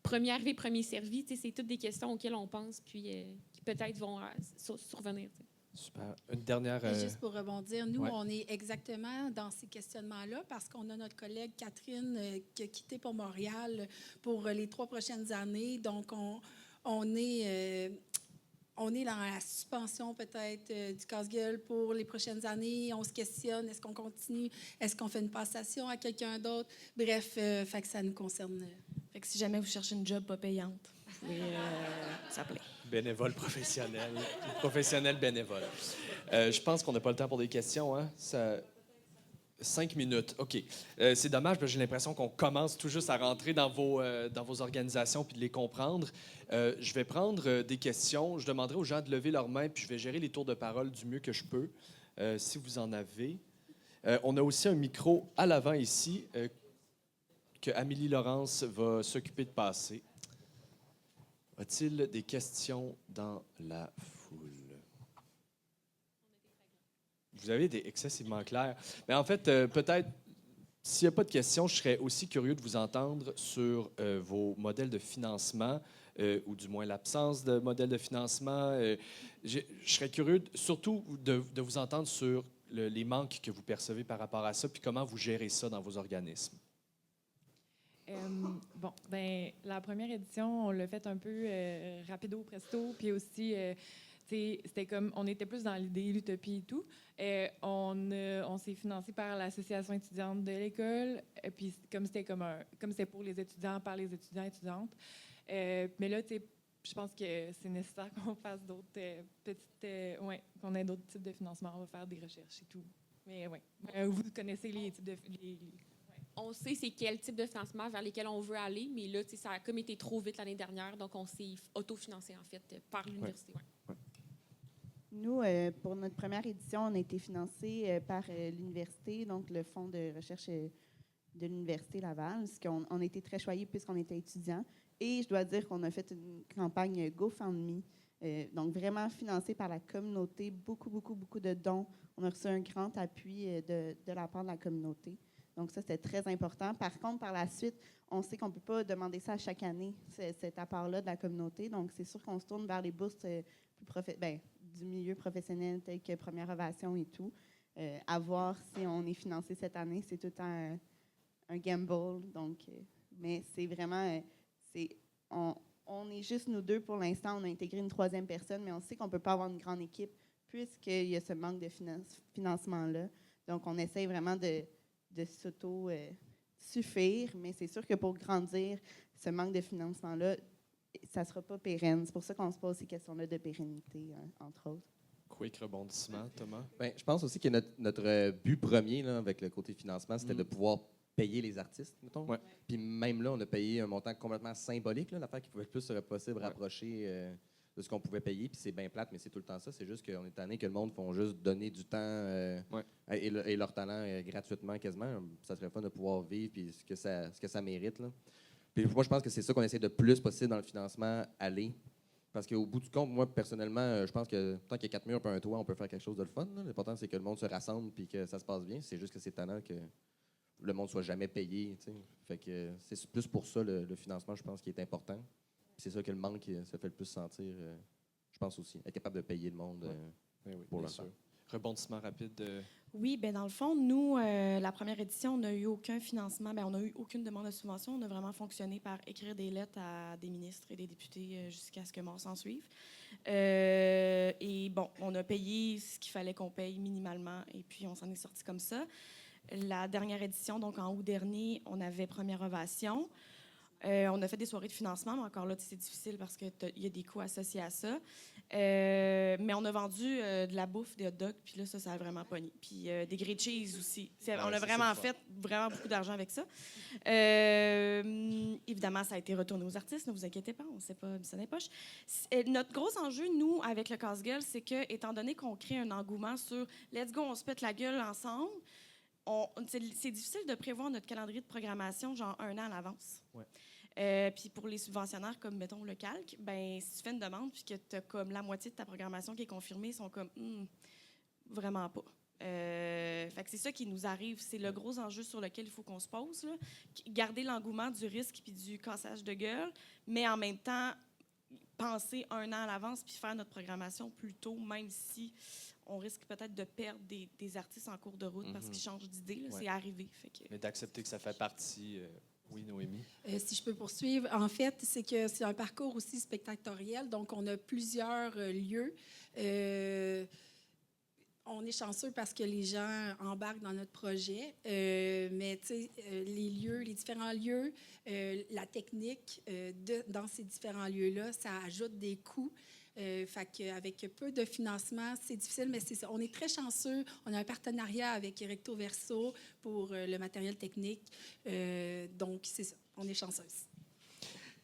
premier arrivé, premier servi. C'est toutes des questions auxquelles on pense, puis qui peut-être vont survenir. T'sais. Super. Une dernière... Juste pour rebondir, nous, on est exactement dans ces questionnements-là parce qu'on a notre collègue Catherine qui a quitté pour Montréal pour les 3 prochaines années. Donc, on est dans la suspension peut-être du casse-gueule pour les prochaines années. On se questionne, est-ce qu'on continue? Est-ce qu'on fait une passation à quelqu'un d'autre? Bref, fait que ça nous concerne. Fait que si jamais vous cherchez une job pas payante, vous pouvez s'appeler. Bénévole professionnel. Professionnel bénévole. Je pense qu'on n'a pas le temps pour des questions. Hein? 5 minutes. OK. C'est dommage parce que j'ai l'impression qu'on commence tout juste à rentrer dans vos organisations puis de les comprendre. Je vais prendre des questions. Je demanderai aux gens de lever leurs mains puis je vais gérer les tours de parole du mieux que je peux, si vous en avez. On a aussi un micro à l'avant ici que Amélie Laurence va s'occuper de passer. A-t-il des questions dans la foule? Vous avez été excessivement clair. Mais en fait, peut-être, s'il n'y a pas de questions, je serais aussi curieux de vous entendre sur vos modèles de financement, ou du moins l'absence de modèles de financement. Je serais curieux surtout de vous entendre sur les manques que vous percevez par rapport à ça, puis comment vous gérez ça dans vos organismes. Bon, ben la première édition, on l'a fait un peu rapido presto, puis aussi, c'était comme, on était plus dans l'idée, l'utopie et tout. On s'est financé par l'association étudiante de l'école, et puis comme c'était pour les étudiants, par les étudiants et étudiantes. Mais là, tu sais, je pense que c'est nécessaire qu'on fasse d'autres qu'on ait d'autres types de financement. On va faire des recherches et tout. Mais oui, vous connaissez les types de... On sait c'est quel type de financement vers lesquels on veut aller, mais là, ça a comme été trop vite l'année dernière, donc on s'est autofinancé, en fait, par l'université. Ouais. Nous, pour notre première édition, on a été financé par l'université, donc le fonds de recherche de l'Université Laval, ce qu'on on a été très choyés puisqu'on était étudiants. Et je dois dire qu'on a fait une campagne GoFundMe, donc vraiment financée par la communauté, beaucoup de dons. On a reçu un grand appui de la part de la communauté. Donc ça, c'était très important. Par contre, par la suite, on sait qu'on ne peut pas demander ça à chaque année, cet apport-là de la communauté. Donc c'est sûr qu'on se tourne vers les bourses du milieu professionnel, tel que Première Ovation et tout. À voir si on est financé cette année, c'est tout le temps un gamble. Donc, mais c'est vraiment... on est juste nous deux pour l'instant. On a intégré une troisième personne, mais on sait qu'on ne peut pas avoir une grande équipe puisqu'il y a ce manque de financement-là. Donc, on essaie vraiment de s'auto-suffire, mais c'est sûr que pour grandir, ce manque de financement-là, ça ne sera pas pérenne. C'est pour ça qu'on se pose ces questions-là de pérennité, entre autres. Quick rebondissement, Thomas? Bien, je pense aussi que notre but premier là, avec le côté financement, c'était de pouvoir payer les artistes, mettons. Ouais. Puis même là, on a payé un montant complètement symbolique, l'affaire qui pouvait le plus serait possible rapprocher de ce qu'on pouvait payer. Puis c'est bien plate, mais c'est tout le temps ça. C'est juste qu'on est tanné que le monde font juste donner du temps et leur talent gratuitement quasiment. Ça serait fun de pouvoir vivre puis ce que ça mérite. Là. Puis moi, je pense que c'est ça qu'on essaie de plus possible dans le financement, aller. Parce qu'au bout du compte, moi, personnellement, je pense que tant qu'il y a 4 murs et un toit, on peut faire quelque chose de le fun. Là. L'important, c'est que le monde se rassemble puis que ça se passe bien. C'est juste que c'est tannant que le monde ne soit jamais payé. T'sais. Fait que c'est plus pour ça le financement, je pense, qui est important. Puis c'est ça que le manque se fait le plus sentir, je pense aussi. Être capable de payer le monde pour le faire. Rebondissement rapide. Oui, bien dans le fond, nous, la première édition, on n'a eu aucun financement. Bien, on n'a eu aucune demande de subvention. On a vraiment fonctionné par écrire des lettres à des ministres et des députés jusqu'à ce que mort s'en suive. Et bon, on a payé ce qu'il fallait qu'on paye minimalement et puis on s'en est sorti comme ça. La dernière édition, donc en août dernier, on avait Première Ovation. On a fait des soirées de financement, mais encore là, c'est difficile parce qu'il y a des coûts associés à ça. Mais on a vendu de la bouffe, des hot dogs, puis là, ça a vraiment pogné. Puis des grilled cheese aussi. On a vraiment fait vraiment beaucoup d'argent avec ça. Évidemment, ça a été retourné aux artistes, ne vous inquiétez pas, on ne sait pas ça n'est poche. Notre gros enjeu, nous, avec le casse-gueule, c'est que, étant donné qu'on crée un engouement sur « let's go, on se pète la gueule ensemble », c'est difficile de prévoir notre calendrier de programmation genre 1 an à l'avance. Ouais. Puis pour les subventionnaires, comme mettons le calque, ben si tu fais une demande puis que tu as comme la moitié de ta programmation qui est confirmée, ils sont comme vraiment pas. Fait que c'est ça qui nous arrive. C'est le gros enjeu sur lequel il faut qu'on se pose. Là. Garder l'engouement du risque puis du cassage de gueule, mais en même temps, penser 1 an à l'avance puis faire notre programmation plus tôt, même si on risque peut-être de perdre des artistes en cours de route parce qu'ils changent d'idée. C'est arrivé. Fait que... Mais d'accepter que ça fait partie... Oui, Noémie. Si je peux poursuivre, en fait, c'est que c'est un parcours aussi spectatoriel. Donc, on a plusieurs lieux. On est chanceux parce que les gens embarquent dans notre projet. Mais, tu sais, les différents lieux, la technique dans ces différents lieux-là, ça ajoute des coûts. Fait qu'avec peu de financement, c'est difficile, mais c'est ça. On est très chanceux. On a un partenariat avec Recto Verso pour le matériel technique. Donc, c'est ça. On est chanceuse.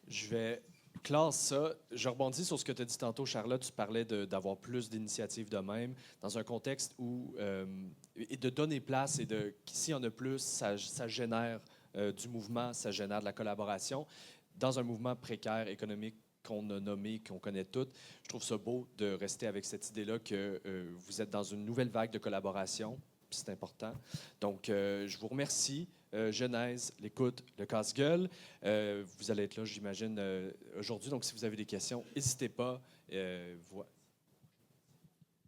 Je vais clore ça. Je rebondis sur ce que tu as dit tantôt, Charlotte. Tu parlais d'avoir plus d'initiatives de même dans un contexte où... et de donner place et s'il y en a plus, ça génère du mouvement, ça génère de la collaboration. Dans un mouvement précaire, économique, qu'on a nommé, qu'on connaît toutes. Je trouve ça beau de rester avec cette idée-là que vous êtes dans une nouvelle vague de collaboration, puis c'est important. Donc, je vous remercie. Genèse, l'écoute, le casse-gueule. Vous allez être là, j'imagine, aujourd'hui. Donc, si vous avez des questions, n'hésitez pas.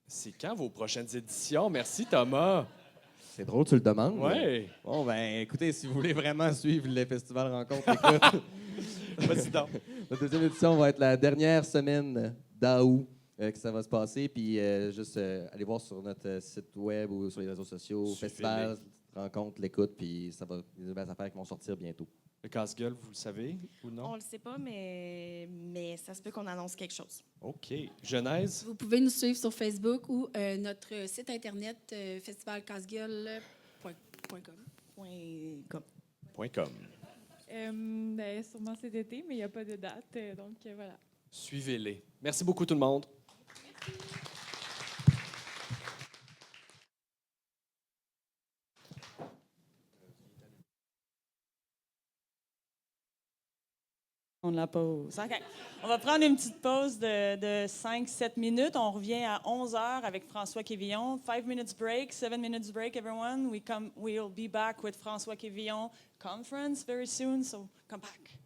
C'est quand vos prochaines éditions? Merci, Thomas. C'est drôle, tu le demandes. Oui. Bon, ben écoutez, si vous voulez vraiment suivre le Festival Rencontre, écoute. Vas-y donc. La deuxième édition va être la dernière semaine d'août. que ça va se passer. Puis juste aller voir sur notre site web ou sur les réseaux sociaux, Suivez-les. festival, rencontre, l'écoute, puis ça va, il y a des belles affaires qui vont sortir bientôt. Le casse-gueule, vous le savez ou On non? le sait pas, mais ça se peut qu'on annonce quelque chose. OK. Genèse? Vous pouvez nous suivre sur Facebook ou notre site internet festivalcassegueule.com. .com. Sûrement cet été, mais il n'y a pas de date. Donc, voilà. Suivez-les. Merci beaucoup tout le monde. On la pause. OK. On va prendre une petite pause de 5-7 minutes. On revient à 11 heures avec François Quévillon. 5 minutes break, 7 minutes break, everyone. We'll be back with François Quévillon conference very soon, so come back.